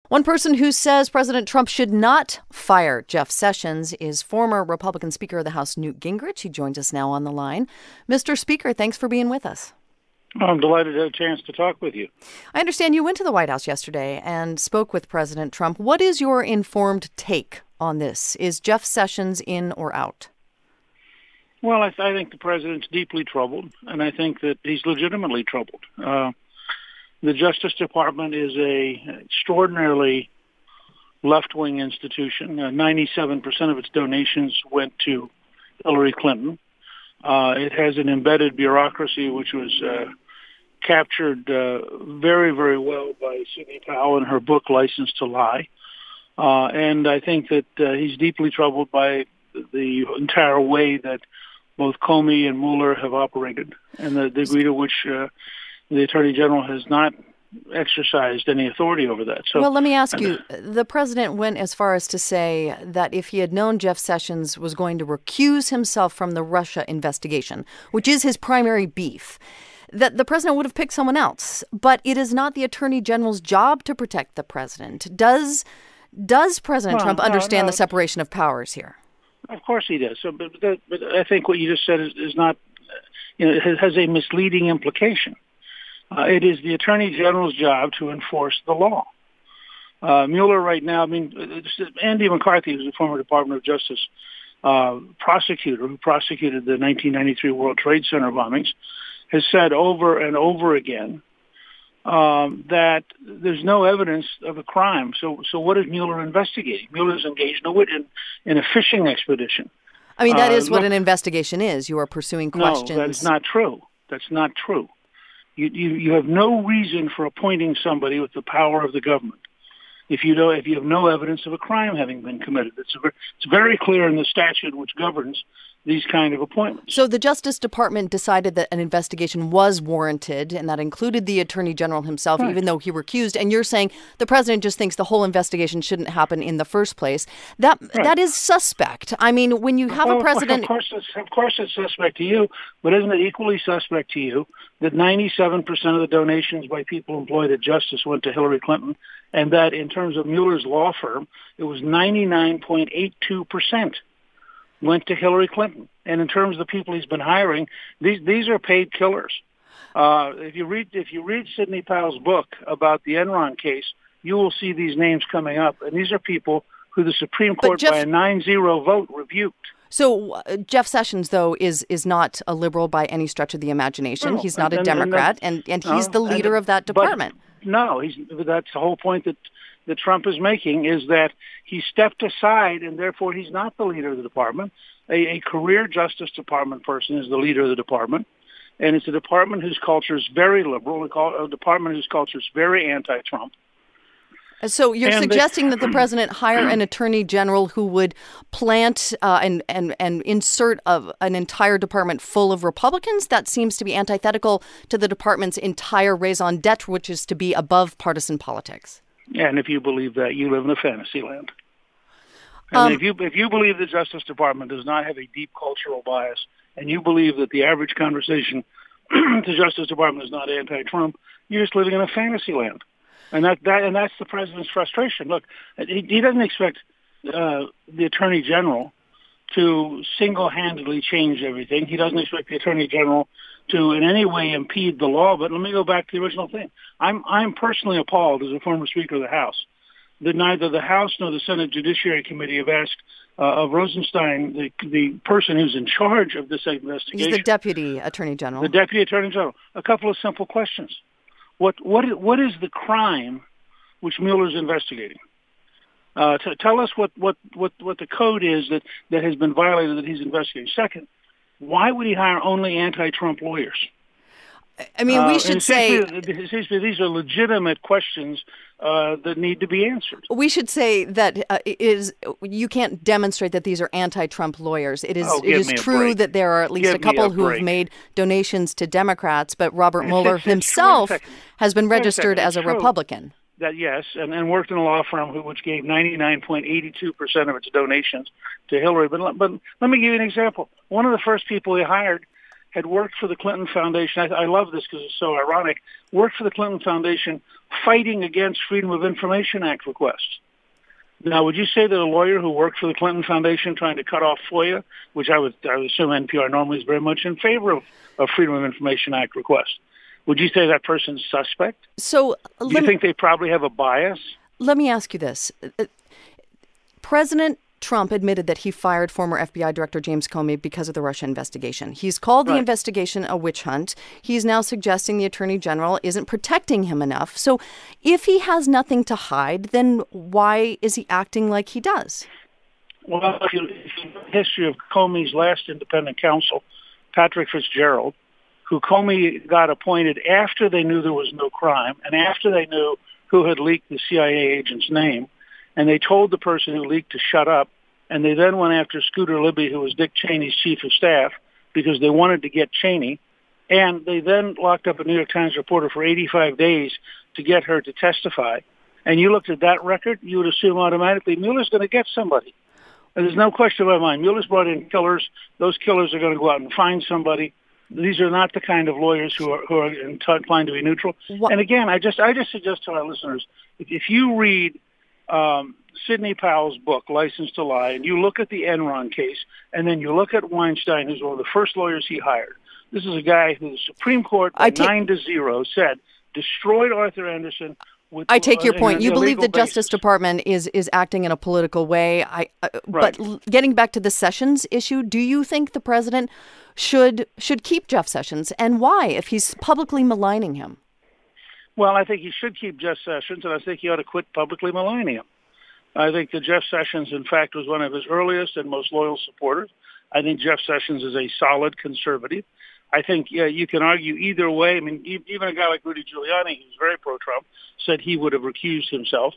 One person who says President Trump should not fire Jeff Sessions is former Republican Speaker of the House Newt Gingrich. He joins us now on the line. Mr. Speaker, thanks for being with us. I'm delighted to have a chance to talk with you. I understand you went to the White House yesterday and spoke with President Trump. What is your informed take on this? Is Jeff Sessions in or out? Well, I think the president's deeply troubled, and I think that he's legitimately troubled. The Justice Department is a extraordinarily left-wing institution. 97% of its donations went to Hillary Clinton. It has an embedded bureaucracy which was captured very, very well by Sidney Powell in her book, License to Lie. And I think that he's deeply troubled by the entire way that both Comey and Mueller have operated, and the degree to which the Attorney General has not exercised any authority over that. So, well, let me ask you, the president went as far as to say that if he had known Jeff Sessions was going to recuse himself from the Russia investigation, which is his primary beef, that the president would have picked someone else. But it is not the Attorney General's job to protect the president. Does President Trump understand the separation of powers here? Of course he does. So, but I think what you just said is not, it has a misleading implication. It is the Attorney General's job to enforce the law. Mueller right now, Andy McCarthy, who's a former Department of Justice prosecutor who prosecuted the 1993 World Trade Center bombings, has said over and over again that there's no evidence of a crime. So what is Mueller investigating? Mueller's engaged in a fishing expedition. I mean, that is what an investigation is. You are pursuing questions. No, that's not true. That's not true. You have no reason for appointing somebody with the power of the government if you have no evidence of a crime having been committed. It's very clear in the statute which governs these kind of appointments. So the Justice Department decided that an investigation was warranted, and that included the Attorney General himself, right, even though he recused. And you're saying the president just thinks the whole investigation shouldn't happen in the first place. That is suspect. I mean, when you have a president... Of course it's suspect to you, but isn't it equally suspect to you that 97% of the donations by people employed at Justice went to Hillary Clinton, and that in terms of Mueller's law firm, it was 99.82% went to Hillary Clinton. And in terms of the people he's been hiring, these are paid killers. If you read Sidney Powell's book about the Enron case, you will see these names coming up. And these are people who the Supreme Court by a 9-0 vote rebuked. So Jeff Sessions, though, is not a liberal by any stretch of the imagination. No, he's not a Democrat, and he's the leader of that department. That's the whole point that Trump is making, is that he stepped aside, and therefore he's not the leader of the department. A career Justice Department person is the leader of the department, and it's a department whose culture is very liberal, a department whose culture is very anti-Trump. So you're suggesting that the president hire an attorney general who would plant and insert an entire department full of Republicans? That seems to be antithetical to the department's entire raison d'etre, which is to be above partisan politics. Yeah, and if you believe that, you live in a fantasy land. And if you believe the Justice Department does not have a deep cultural bias, and you believe that the average conversation the Justice Department is not anti-Trump, you're just living in a fantasy land. And that's the president's frustration. Look, he doesn't expect the Attorney General to single-handedly change everything. He doesn't expect the Attorney General to in any way impede the law. But let me go back to the original thing. I'm personally appalled as a former Speaker of the House that neither the House nor the Senate Judiciary Committee have asked of Rosenstein, the person who's in charge of this investigation. He's the Deputy Attorney General. The Deputy Attorney General. A couple of simple questions. What is the crime which Mueller's investigating? Tell us what the code is that has been violated that he's investigating. Second, why would he hire only anti-Trump lawyers? I mean, we should say these are legitimate questions that need to be answered. We should say that you can't demonstrate that these are anti-Trump lawyers. It is true that there are at least a couple who have made donations to Democrats, but Robert Mueller himself has been registered as a Republican. That yes, and worked in a law firm which gave 99.82% of its donations to Hillary. But let me give you an example. One of the first people he hired had worked for the Clinton Foundation. I love this because it's so ironic. Worked for the Clinton Foundation fighting against Freedom of Information Act requests. Now, would you say that a lawyer who worked for the Clinton Foundation trying to cut off FOIA, which I would assume NPR normally is very much in favor of Freedom of Information Act requests, would you say that person's suspect? So, do you think they probably have a bias? Let me ask you this. President Trump admitted that he fired former FBI Director James Comey because of the Russia investigation. He's called the investigation a witch hunt. He's now suggesting the Attorney General isn't protecting him enough. So if he has nothing to hide, then why is he acting like he does? Well, if you know the history of Comey's last independent counsel, Patrick Fitzgerald, who Comey got appointed after they knew there was no crime and after they knew who had leaked the CIA agent's name, and they told the person who leaked to shut up, and they then went after Scooter Libby, who was Dick Cheney's chief of staff, because they wanted to get Cheney, and they then locked up a New York Times reporter for 85 days to get her to testify. And you looked at that record, you would assume automatically Mueller's going to get somebody. And there's no question in my mind. Mueller's brought in killers. Those killers are going to go out and find somebody. These are not the kind of lawyers who are inclined to be neutral. What? And again, I just suggest to our listeners, if you read Sidney Powell's book, License to Lie, and you look at the Enron case, and then you look at Weinstein, who's one of the first lawyers he hired. This is a guy who the Supreme Court, 9-0, said destroyed Arthur Anderson. I take your point. You believe the Justice Department is acting in a political way. But getting back to the Sessions issue, do you think the president should keep Jeff Sessions, and why, if he's publicly maligning him? Well, I think he should keep Jeff Sessions, and I think he ought to quit publicly maligning him. I think that Jeff Sessions, in fact, was one of his earliest and most loyal supporters. I think Jeff Sessions is a solid conservative. I think you can argue either way. I mean, even a guy like Rudy Giuliani, who's very pro-Trump, said he would have recused himself.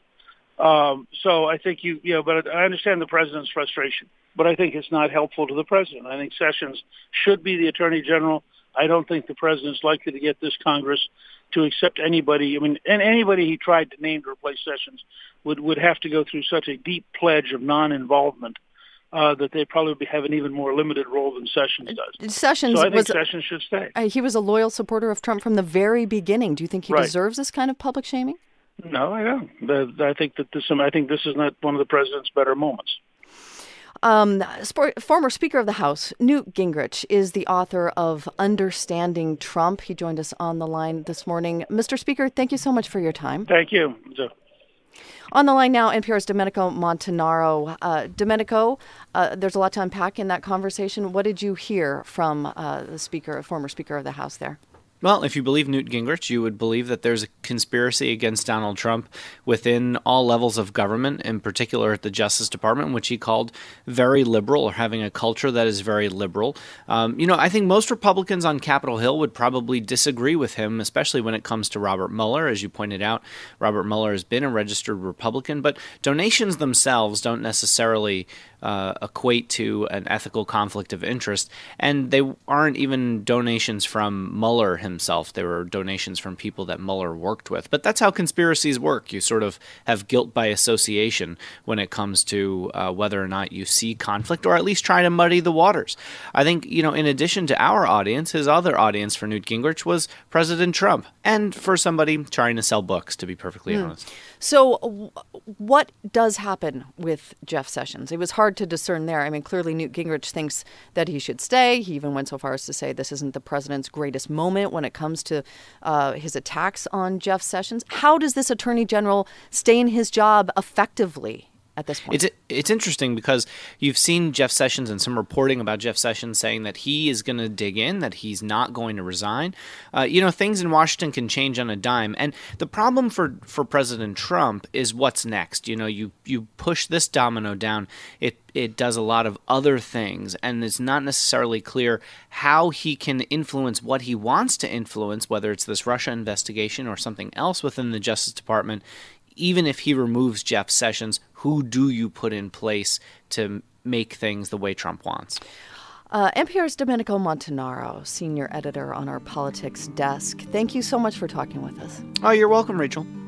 So I think but I understand the president's frustration, but I think it's not helpful to the president. I think Sessions should be the Attorney General. I don't think the president's likely to get this Congress to accept anybody. I mean, and anybody he tried to name to replace Sessions would have to go through such a deep pledge of non-involvement that they probably have an even more limited role than Sessions does. Sessions Sessions should stay. He was a loyal supporter of Trump from the very beginning. Do you think he deserves this kind of public shaming? No, I don't. I think that this is not one of the president's better moments. Former Speaker of the House, Newt Gingrich, is the author of Understanding Trump. He joined us on the line this morning. Mr. Speaker, thank you so much for your time. Thank you. On the line now, NPR's Domenico Montanaro. Domenico, there's a lot to unpack in that conversation. What did you hear from the former Speaker of the House there? Well, if you believe Newt Gingrich, you would believe that there's a conspiracy against Donald Trump within all levels of government, in particular at the Justice Department, which he called very liberal, or having a culture that is very liberal. I think most Republicans on Capitol Hill would probably disagree with him, especially when it comes to Robert Mueller. As you pointed out, Robert Mueller has been a registered Republican, but donations themselves don't necessarily equate to an ethical conflict of interest, and they aren't even donations from Mueller himself. They were donations from people that Mueller worked with. But that's how conspiracies work. You sort of have guilt by association when it comes to whether or not you see conflict, or at least try to muddy the waters. I think, in addition to our audience, his other audience for Newt Gingrich was President Trump, and for somebody trying to sell books, to be perfectly honest. So what does happen with Jeff Sessions? It was hard to discern there. I mean, clearly Newt Gingrich thinks that he should stay. He even went so far as to say this isn't the president's greatest moment when it comes to his attacks on Jeff Sessions. How does this attorney general stay in his job effectively at this point? It's interesting because you've seen Jeff Sessions and some reporting about Jeff Sessions saying that he is going to dig in, that he's not going to resign. Things in Washington can change on a dime. And the problem for President Trump is what's next. You push this domino down, it does a lot of other things, and it's not necessarily clear how he can influence what he wants to influence, whether it's this Russia investigation or something else within the Justice Department. Even if he removes Jeff Sessions, who do you put in place to make things the way Trump wants? NPR's Domenico Montanaro, senior editor on our politics desk. Thank you so much for talking with us. Oh, you're welcome, Rachel.